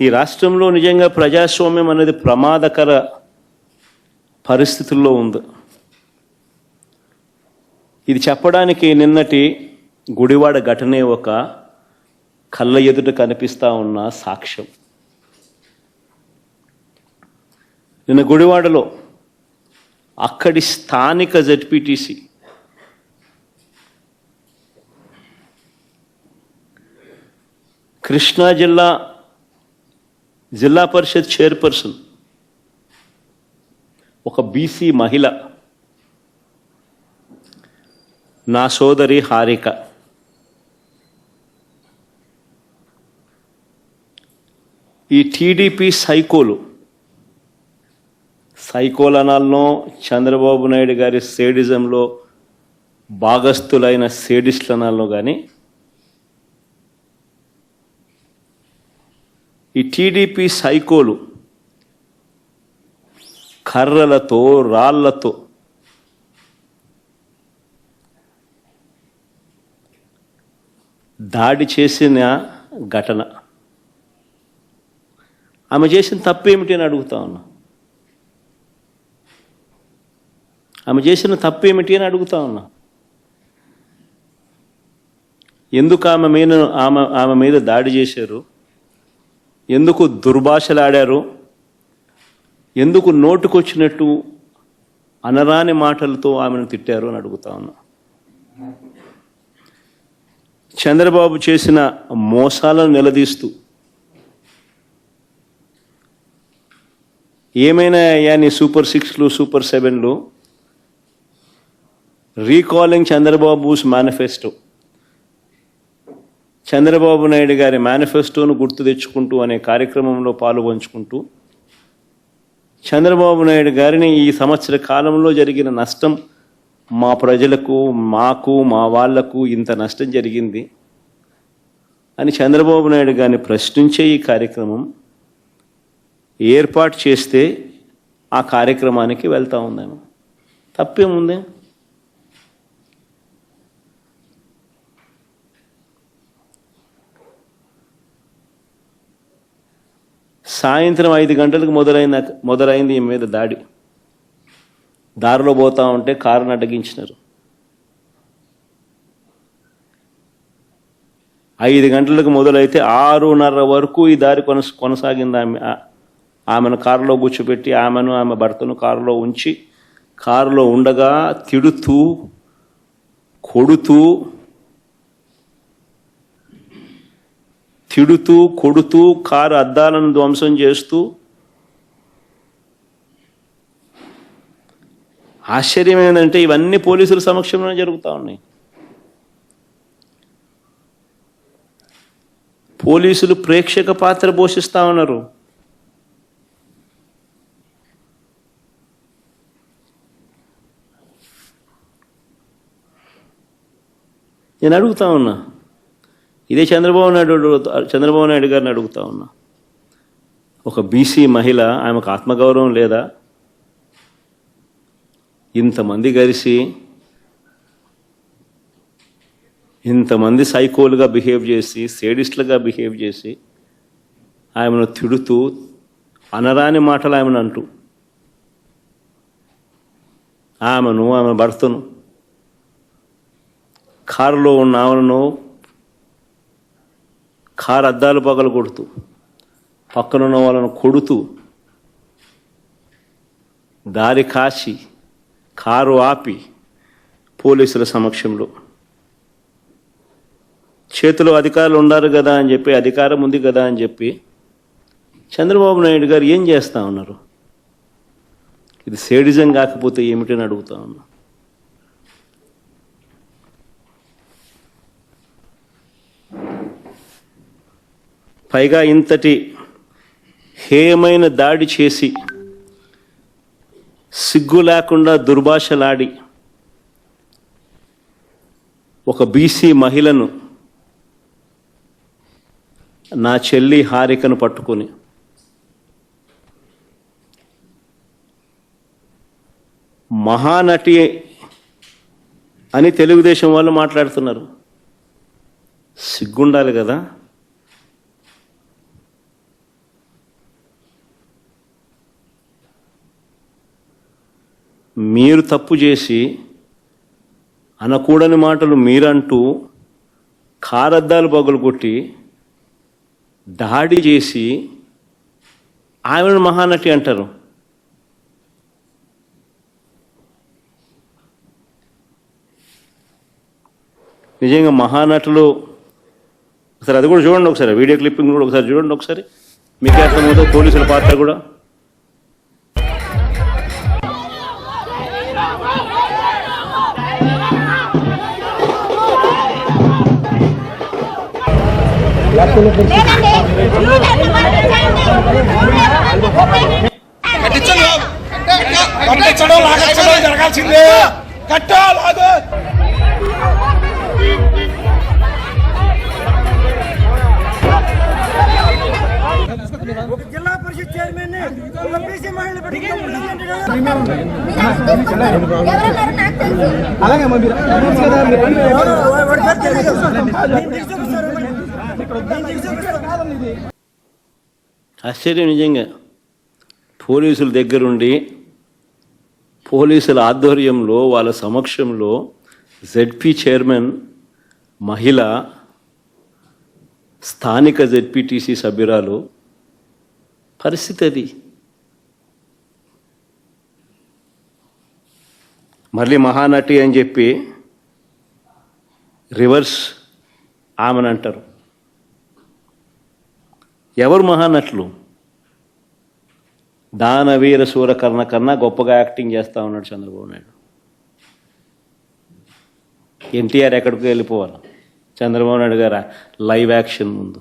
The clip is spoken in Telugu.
ఈ రాష్ట్రంలో నిజంగా ప్రజాస్వామ్యం అనేది ప్రమాదకర పరిస్థితుల్లో ఉంది. ఇది చెప్పడానికి నిన్నటి గుడివాడ ఘటనే ఒక కళ్ళ ఎదుట కనిపిస్తూ ఉన్న సాక్ష్యం. నిన్న గుడివాడలో అక్కడి స్థానిక జెడ్పీటీసీ కృష్ణా జిల్లా పరిషత్ చైర్పర్సన్ ఒక బీసీ మహిళ, నా సోదరి హారిక, ఈ టీడీపీ సైకోలనాల్లో చంద్రబాబు నాయుడు గారి సేడిజంలో భాగస్థులైన సేడిస్టులనాల్లో కానీ ఈ టీడీపీ సైకోలు కర్రలతో రాళ్లతో దాడి చేసిన ఘటన. ఆమె చేసిన తప్పేమిటి అని అడుగుతా ఉన్నా. ఆమె చేసిన తప్పేమిటి అని అడుగుతా ఉన్నా. ఎందుకు ఆమె మీద దాడి చేశారు? ఎందుకు దుర్భాషలాడారు? ఎందుకు నోటుకొచ్చినట్టు అనరాని మాటలతో ఆమెను తిట్టారు అని అడుగుతా ఉన్నా. చంద్రబాబు చేసిన మోసాలను నిలదీస్తూ ఏమైనా అయ్యా నీ సూపర్ 6లు సూపర్ 7లు, రీకాలింగ్ చంద్రబాబుస్ మేనిఫెస్టో, చంద్రబాబు నాయుడు గారి మేనిఫెస్టోను గుర్తు తెచ్చుకుంటూ అనే కార్యక్రమంలో పాలుపంచుకుంటూ చంద్రబాబు నాయుడు గారిని ఈ సంవత్సర కాలంలో జరిగిన నష్టం, మా ప్రజలకు, మాకు, మా వాళ్లకు ఇంత నష్టం జరిగింది అని చంద్రబాబు నాయుడు గారిని ప్రశ్నించే ఈ కార్యక్రమం ఏర్పాటు చేస్తే ఆ కార్యక్రమానికి వెళ్తూ ఉందేమో. తప్పేముంది? సాయంత్రం 5 గంటలకు మొదలైంది ఈ మీద దాడి. దారిలో పోతా ఉంటే కారును అడ్డగించినారు. 5 గంటలకు మొదలైతే 6:30 వరకు ఈ దారి కొనసాగింది. ఆమెను కారులో కూర్చోబెట్టి ఆమె భర్తను కారులో ఉంచి కారులో ఉండగా తిడుతూ, కొడుతూ కారు అద్దాలను ధ్వంసం చేస్తూ, ఆశ్చర్యం ఏంటంటే ఇవన్నీ పోలీసుల సమక్షంలోనే జరుగుతూ ఉన్నాయి. పోలీసులు ప్రేక్షక పాత్ర పోషిస్తూ ఉన్నారు. నేను అడుగుతా ఉన్నా, ఇదే చంద్రబాబు నాయుడు గారిని అడుగుతా ఉన్నా. ఒక బీసీ మహిళ, ఆమెకు ఆత్మగౌరవం లేదా? ఇంతమంది కలిసి ఇంతమంది సైకోలుగా బిహేవ్ చేసి, సేడిస్టులుగా బిహేవ్ చేసి ఆమెను తిడుతూ, అనరాని మాటలు ఆమెను అంటూ, ఆమె భర్తను, కారులో ఉన్న ఆమెను కారు అద్దాలు పగలు కొడుతూ, పక్కనున్న వాళ్ళను కొడుతూ, దారి కాచి కారు ఆపి పోలీసుల సమక్షంలో చేతిలో అధికారులు ఉన్నారు కదా అని చెప్పి, అధికారం ఉంది కదా అని చెప్పి చంద్రబాబు నాయుడు గారు ఏం చేస్తూ ఉన్నారు? ఇది సేడిజం కాకపోతే ఏమిటని అడుగుతా ఉన్నా. పైగా ఇంతటి హేయమైన దాడి చేసి, సిగ్గు లేకుండా దుర్భాషలాడి ఒక బీసీ మహిళను, నా చెల్లి హారికను పట్టుకొని మహానటి అని తెలుగుదేశం వాళ్ళు మాట్లాడుతున్నారు. సిగ్గుండాలి కదా. మీరు తప్పు చేసి అనకూడని మాటలు మీరంటూ కారద్దాలు పగలగొట్టి దాడి చేసి ఆమెను మహానటి అంటారు. నిజంగా మహానటులు ఒకసారి అది కూడా చూడండి, ఒకసారి వీడియో క్లిప్పింగ్ కూడా ఒకసారి చూడండి, ఒకసారి మీకే అర్థమవుతుంది పోలీసుల పాత్ర కూడా. జరగాల్సిందే కట్టాలాగా. జిల్లా పరిషత్ చైర్మన్ బీసీ మహిళలు ఆశ్చర్యం నిజంగా. పోలీసుల దగ్గరుండి పోలీసుల ఆధ్వర్యంలో వాళ్ళ సమక్షంలో జెడ్పీ చైర్మన్ మహిళ, స్థానిక జెడ్పీటీసీ సభ్యురాలు పరిస్థితి అది. మళ్ళీ మహానటి అని చెప్పి రివర్స్ ఆమెను అంటారు. ఎవరు మహానటులు? దానవీర సూరకర్ణ కన్నా గొప్పగా యాక్టింగ్ చేస్తూ ఉన్నాడు చంద్రబాబు నాయుడు. ఎన్టీఆర్ ఎక్కడికి వెళ్ళిపోవాలి, చంద్రబాబు నాయుడు గారు లైవ్ యాక్షన్ ముందు.